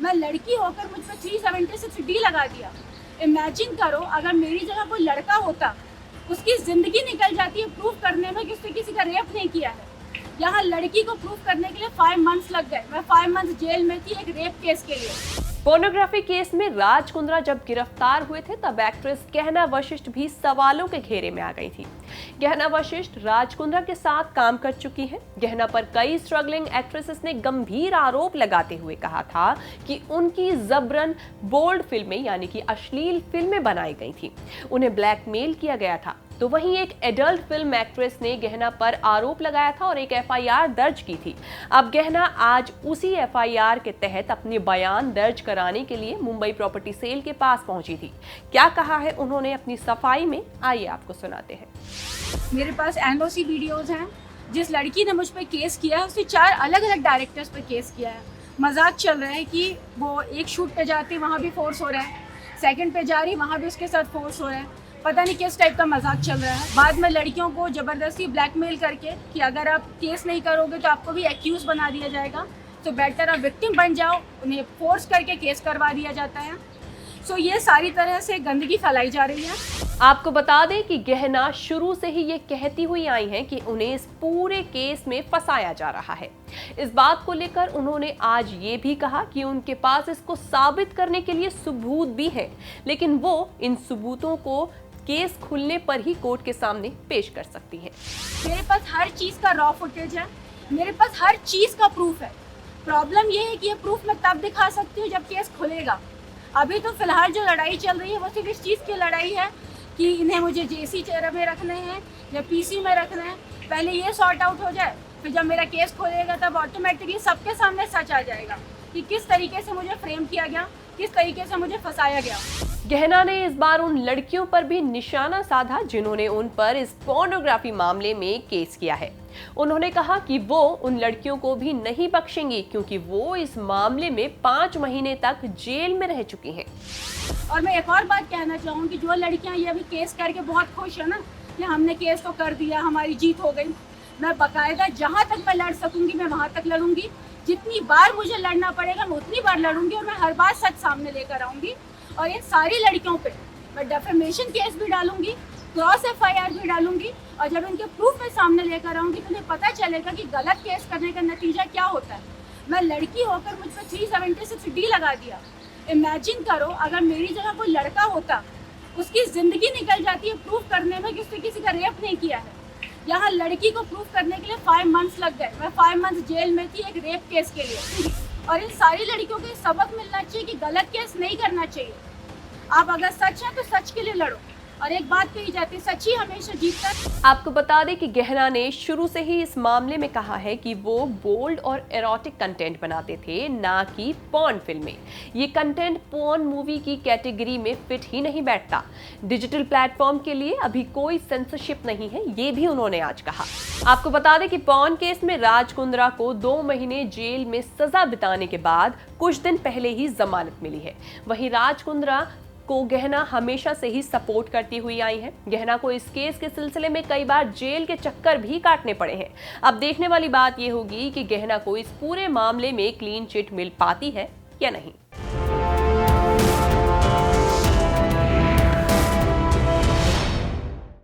मैं लड़की होकर मुझ पर 376D लगा दिया। इमेजिन करो अगर मेरी जगह कोई लड़का होता, उसकी ज़िंदगी निकल जाती है प्रूफ करने में कि उसने किसी का रेप नहीं किया है। यहाँ लड़की को प्रूफ करने के लिए 5 मंथ्स लग गए। मैं 5 मंथ्स जेल में थी एक रेप केस के लिए। पोर्नोग्राफी केस में राज कुंद्रा जब गिरफ्तार हुए थे तब एक्ट्रेस गहना वशिष्ठ भी सवालों के घेरे में आ गई थी। गहना वशिष्ठ राज कुंद्रा के साथ काम कर चुकी हैं। गहना पर कई स्ट्रगलिंग एक्ट्रेसेस ने गंभीर आरोप लगाते हुए कहा था कि उनकी जबरन बोल्ड फिल्में यानी कि अश्लील फिल्में बनाई गई थी, उन्हें ब्लैकमेल किया गया था। तो वहीं एक एडल्ट फिल्म एक्ट्रेस ने गहना पर आरोप लगाया था और एक एफआईआर दर्ज की थी। अब गहना आज उसी एफआईआर के तहत अपने बयान दर्ज कराने के लिए मुंबई प्रॉपर्टी सेल के पास पहुंची थी। क्या कहा है उन्होंने अपनी सफाई में, आइए आपको सुनाते हैं। मेरे पास एनओसी वीडियोज हैं। जिस लड़की ने मुझ पर केस किया है उसने 4 अलग अलग डायरेक्टर्स पर केस किया है। मजाक चल रहा है कि वो एक शूट पे जाती वहाँ भी फोर्स हो रहा है, सेकंड पे जा रही वहाँ भी उसके साथ फोर्स हो रहा है। पता नहीं किस टाइप का मजाक चल रहा है। बाद में लड़कियों को ज़बरदस्ती ब्लैकमेल करके कि अगर आप केस नहीं करोगे तो आपको भी एक्यूज बना दिया जाएगा, तो बेटर आप विक्टिम बन जाओ। उन्हें फोर्स करके केस करवा दिया जाता है। सो ये सारी तरह से गंदगी फैलाई जा रही है। आपको बता दें कि गहना शुरू से ही ये कहती हुई आई हैं कि उन्हें इस पूरे केस में फंसाया जा रहा है। इस बात को लेकर उन्होंने आज ये भी कहा कि उनके पास इसको साबित करने के लिए सबूत भी है, लेकिन वो इन सबूतों को केस खुलने पर ही कोर्ट के सामने पेश कर सकती है। मेरे पास हर चीज़ का रॉ फुटेज है, मेरे पास हर चीज़ का प्रूफ है। प्रॉब्लम ये है कि ये प्रूफ मैं तब दिखा सकती हूँ जब केस खुलेगा। अभी तो फिलहाल जो लड़ाई चल रही है वो सिर्फ इस चीज़ की लड़ाई है कि इन्हें मुझे जेसी चेहरे में रखना है या पीसी में रखना है। पहले ये सॉर्ट आउट हो जाए, फिर जब मेरा केस खुलेगा तब ऑटोमेटिकली सबके सामने सच आ जाएगा कि किस तरीके से मुझे फ्रेम किया गया, किस तरीके से मुझे फंसाया गया। गहना ने इस बार उन लड़कियों पर भी निशाना साधा जिन्होंने उन पर इस पोर्नोग्राफी मामले में केस किया है। उन्होंने कहा कि वो उन लड़कियों को भी नहीं बख्शेंगी क्योंकि वो इस मामले में 5 महीने तक जेल में रह चुकी हैं। और मैं एक और बात कहना चाहूँगी, जो लड़कियाँ ये अभी केस करके बहुत खुश है ना कि हमने केस तो कर दिया, हमारी जीत हो गई, मैं बाकायदा जहाँ तक मैं लड़ सकूँगी मैं वहाँ तक लड़ूंगी। जितनी बार मुझे लड़ना पड़ेगा मैं उतनी बार लड़ूंगी और मैं हर बार सच सामने लेकर आऊँगी। और इन सारी लड़कियों पे मैं डेफेमेशन केस भी डालूंगी, क्रॉस एफआईआर भी डालूंगी। और जब इनके प्रूफ मैं सामने लेकर आऊँगी तो उन्हें पता चलेगा कि गलत केस करने का नतीजा क्या होता है। मैं लड़की होकर मुझ पर 376D लगा दिया। इमेजिन करो अगर मेरी जगह कोई लड़का होता, उसकी ज़िंदगी निकल जाती है प्रूफ करने में कि उसने किसी का रेप नहीं किया है। यहाँ लड़की को प्रूफ करने के लिए 5 मंथ्स लग गए। मैं 5 मंथ्स जेल में थी एक रेप केस के लिए। और इन सारी लड़कियों को सबक मिलना चाहिए कि गलत केस नहीं करना चाहिए। आप अगर सच है तो सच के लिए लड़ो। और एक बात कही जाती है, सच ही हमेशा जीतता है। आपको बता दें कि गहना ने शुरू से ही इस मामले में कहा है कि वो बोल्ड और एरोटिक कंटेंट बनाते थे, ना कि पॉर्न फिल्में। ये कंटेंट पॉर्न मूवी की कैटेगरी में फिट ही नहीं बैठता। डिजिटल प्लेटफॉर्म के लिए अभी कोई सेंसरशिप नहीं है, ये भी उन्होंने आज कहा। आपको बता दें कि पॉर्न केस में राज कुंद्रा को 2 महीने जेल में सजा बिताने के बाद कुछ दिन पहले ही जमानत मिली है। वहीं राज कुंद्रा को गहना हमेशा से ही सपोर्ट करती हुई आई है। गहना को इस केस के सिलसिले में कई बार जेल के चक्कर भी काटने पड़े हैं। अब देखने वाली बात यह होगी कि गहना को इस पूरे मामले में क्लीन चिट मिल पाती है या नहीं।